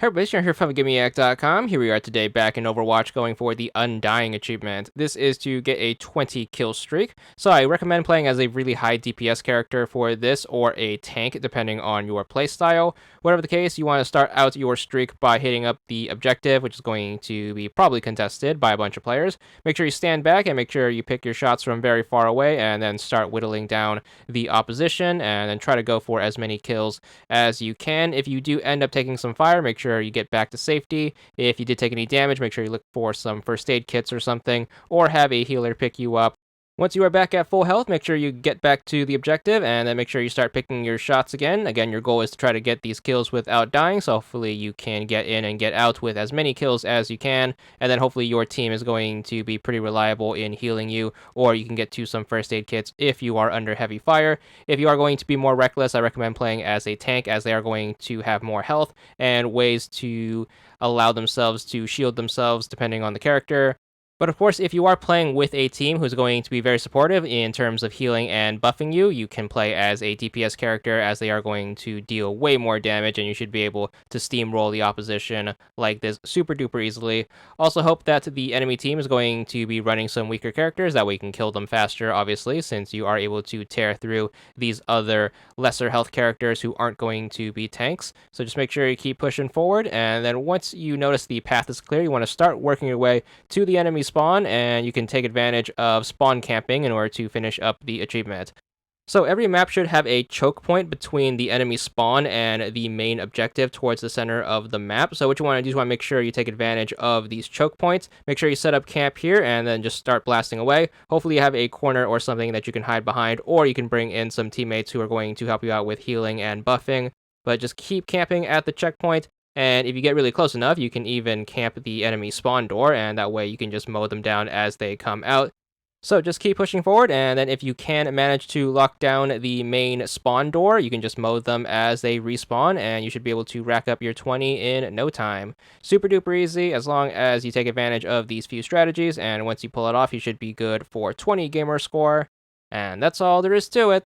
Hey everybody, Sharon here from VidGamiac.com. Here we are today back in Overwatch going for the Undying achievement. This is to get a 20 kill streak, so I recommend playing as a really high DPS character for this or a tank depending on your playstyle. Whatever the case, you want to start out your streak by hitting up the objective, which is going to be probably contested by a bunch of players. Make sure you stand back and make sure you pick your shots from very far away and then start whittling down the opposition and then try to go for as many kills as you can. If you do end up taking some fire, make sure you get back to safety. If you did take any damage, make sure you look for some first aid kits or something, or have a healer pick you up. Once you are back at full health, make sure you get back to the objective, and then make sure you start picking your shots again. Again, your goal is to try to get these kills without dying, so hopefully you can get in and get out with as many kills as you can, and then hopefully your team is going to be pretty reliable in healing you, or you can get to some first aid kits if you are under heavy fire. If you are going to be more reckless, I recommend playing as a tank, as they are going to have more health and ways to allow themselves to shield themselves depending on the character. But of course, if you are playing with a team who's going to be very supportive in terms of healing and buffing you, you can play as a DPS character, as they are going to deal way more damage, and you should be able to steamroll the opposition like this super duper easily. Also hope that the enemy team is going to be running some weaker characters, that way you can kill them faster, obviously, since you are able to tear through these other lesser health characters who aren't going to be tanks. So just make sure you keep pushing forward, and then once you notice the path is clear, you want to start working your way to the enemy spawn, and you can take advantage of spawn camping in order to finish up the achievement. So every map should have a choke point between the enemy spawn and the main objective towards the center of the map. So what you want to do is want to make sure you take advantage of these choke points. Make sure you set up camp here and then just start blasting away. Hopefully you have a corner or something that you can hide behind, or you can bring in some teammates who are going to help you out with healing and buffing. But just keep camping at the checkpoint. And if you get really close enough, you can even camp the enemy spawn door, and that way you can just mow them down as they come out. So just keep pushing forward, and then if you can manage to lock down the main spawn door, you can just mow them as they respawn, and you should be able to rack up your 20 in no time. Super duper easy, as long as you take advantage of these few strategies, and once you pull it off, you should be good for 20 gamer score. And that's all there is to it.